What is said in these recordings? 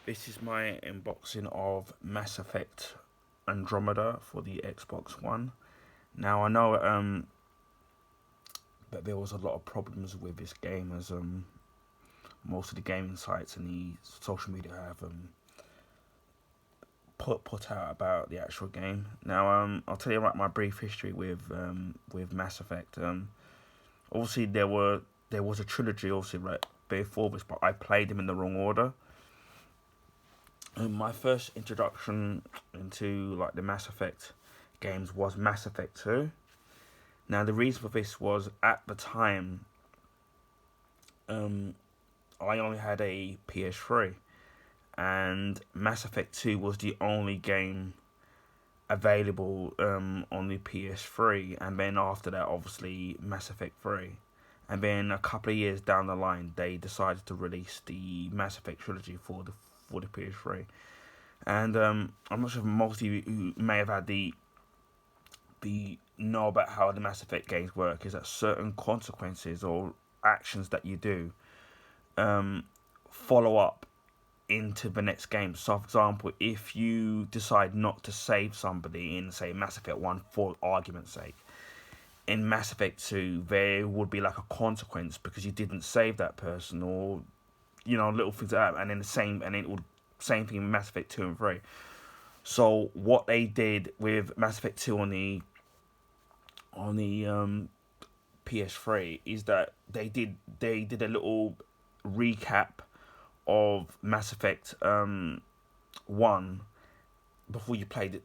This is my unboxing of Mass Effect Andromeda for the Xbox One. Now I know that there was a lot of problems with this game, as most of the gaming sites and the social media have put out about the actual game. Now I'll tell you about my brief history with Mass Effect. Obviously there was a trilogy obviously right before this, but I played them in the wrong order. My first introduction into like the Mass Effect games was Mass Effect 2. Now the reason for this was at the time um, I only had a PS3 and Mass Effect 2 was the only game available on the PS3, and then after that obviously Mass Effect 3. And then a couple of years down the line they decided to release the Mass Effect trilogy for the PS3. And I'm not sure if most of you who may have had the know about how the Mass Effect games work is that certain consequences or actions that you do um, follow up into the next game. So, for example, if you decide not to save somebody in, say, Mass Effect 1 for argument's sake, in Mass Effect 2, there would be like a consequence because you didn't save that person, or little things like that. And then it would same thing in Mass Effect 2 and 3. So what they did with Mass Effect 2 on the PS3 is that they did a little recap of Mass Effect 1 before you played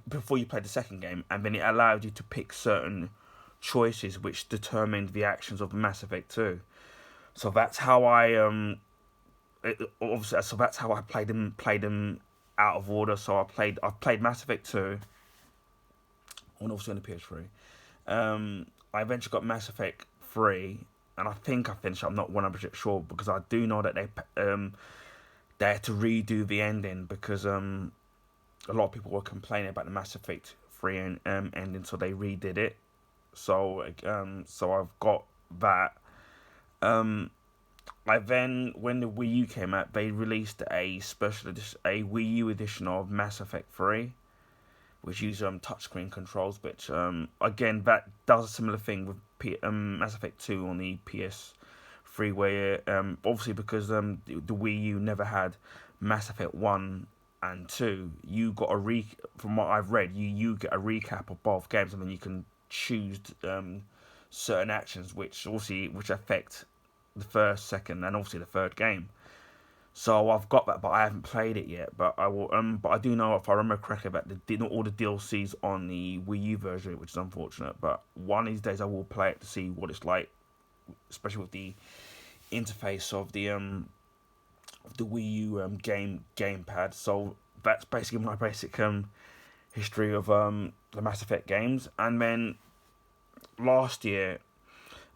before you played the second game, and then it allowed you to pick certain choices which determined the actions of Mass Effect 2. So that's how so that's how I played them out of order. So I've played Mass Effect 2 on obviously on the PS3. I eventually got Mass Effect 3, and I think I finished. I'm not 100% sure because I do know that they had to redo the ending because a lot of people were complaining about the Mass Effect 3 ending, so they redid it. So I've got that. Um, when the Wii U came out, they released a special edition, a Wii U edition of Mass Effect 3, which used touchscreen controls. Which again, that does a similar thing with Mass Effect 2 on the PS3, where obviously because the Wii U never had Mass Effect 1 and 2, you got from what I've read, you get a recap of both games, and then you can choose certain actions which affect the first, second, and obviously the third game. So I've got that, but I haven't played it yet. But I will. But I do know, if I remember correctly, that not all the DLCs on the Wii U version, which is unfortunate. But one of these days I will play it to see what it's like, especially with the interface of the Wii U gamepad. So that's basically my basic history of the Mass Effect games. And then last year,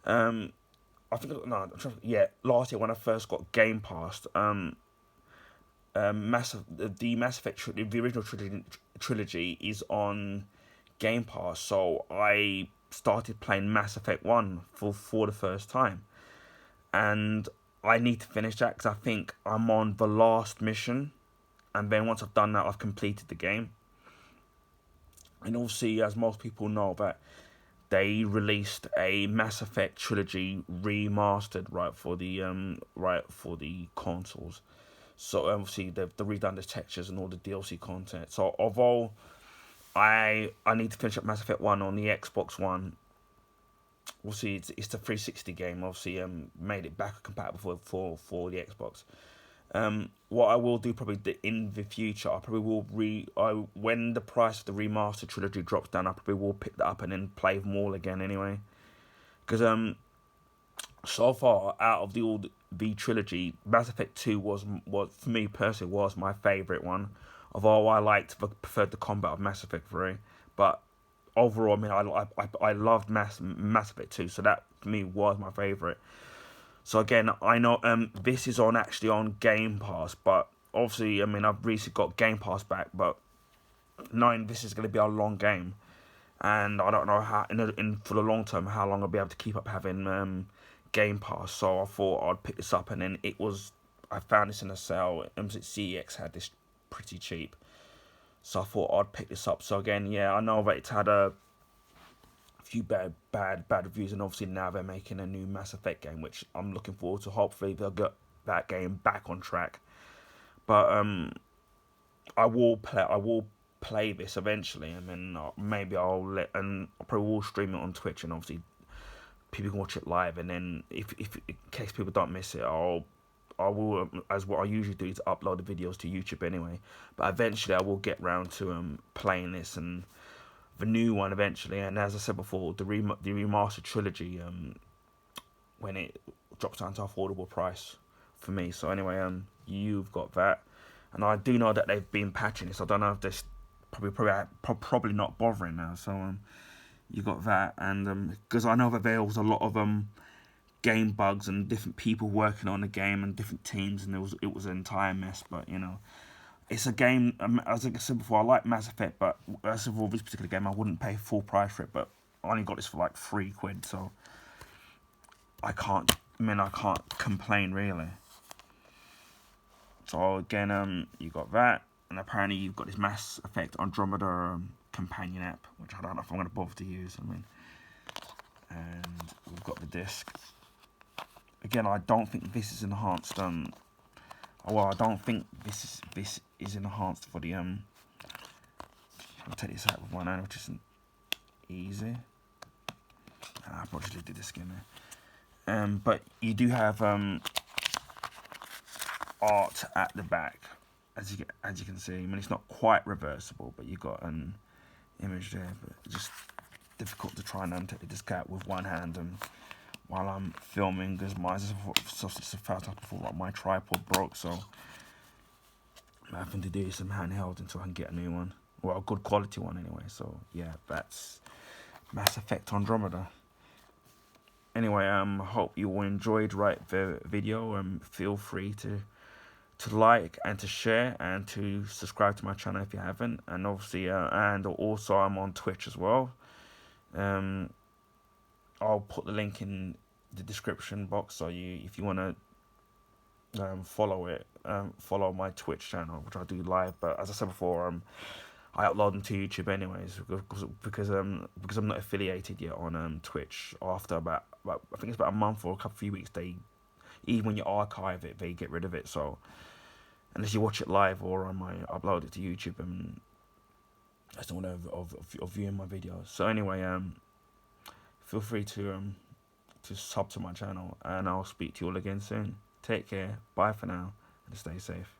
um, I think no, last year when I first got Game Pass, the Mass Effect the original trilogy is on Game Pass, so I started playing Mass Effect 1 for the first time, and I need to finish that because I think I'm on the last mission, and then once I've done that, I've completed the game. And obviously, as most people know, that they released a Mass Effect trilogy remastered right for the consoles. So obviously they've redone the textures and all the DLC content. So although I need to finish up Mass Effect 1 on the Xbox One, obviously it's the 360 game. Obviously made it back compatible for the Xbox. What I will do probably in the future, I probably will when the price of the remastered trilogy drops down, I probably will pick that up and then play them all again anyway. Because so far out of the trilogy, Mass Effect 2 was for me personally was my favourite one. Although I preferred the combat of Mass Effect 3, but overall, I mean, I loved Mass Effect 2, so that for me was my favourite. So again, I know this is actually on Game Pass, but obviously, I mean, I've recently got Game Pass back, but knowing this is going to be a long game, and I don't know how for the long term how long I'll be able to keep up having Game Pass. So I thought I'd pick this up, and then it was I found this in a sale. CEX had this pretty cheap, so I thought I'd pick this up. So again, yeah, I know that it's had a few bad reviews, and obviously now they're making a new Mass Effect game, which I'm looking forward to. Hopefully they'll get that game back on track. But I will play this eventually, and then maybe and I probably will stream it on Twitch, and obviously people can watch it live. And then if in case people don't miss it, I will, as what I usually do, is upload the videos to YouTube anyway. But eventually I will get round to playing this and the new one eventually. And as I said before, the remastered trilogy, when it drops down to affordable price for me. So anyway, you've got that, and I do know that they've been patching this. I don't know if they're probably not bothering now. So you got that, and because I know that there was a lot of game bugs and different people working on the game and different teams, and it was an entire mess. But you know, it's a game. As I said before, I like Mass Effect, but as for this particular game, I wouldn't pay full price for it. But I only got this for like £3, so I can't complain really. So again, you got that, and apparently you've got this Mass Effect Andromeda companion app, which I don't know if I'm going to bother to use. And we've got the disc. Again, I don't think this is enhanced. Well, I don't think this is enhanced for the I'll take this out with one hand, which isn't easy. I'll probably just leave the disc in there. But you do have art at the back, as you can see. I mean, it's not quite reversible, but you got an image there. But it's just difficult to try and take the disc out with one hand while I'm filming, because my tripod broke, so I'm having to do some handheld until I can get a new one, well, a good quality one anyway. So yeah, that's Mass Effect Andromeda. Anyway, hope you all enjoyed the video. Feel free to like and to share and to subscribe to my channel if you haven't, and obviously and also I'm on Twitch as well. I'll put the link in the description box, so if you want to follow my Twitch channel, which I do live. But as I said before, I upload them to YouTube anyways, because I'm not affiliated yet on Twitch. After about I think it's about a month or few weeks, even when you archive it, they get rid of it. So unless you watch it live or upload it to YouTube, that's the one of viewing my videos. So anyway, feel free to sub to my channel, and I'll speak to you all again soon. Take care, bye for now, and stay safe.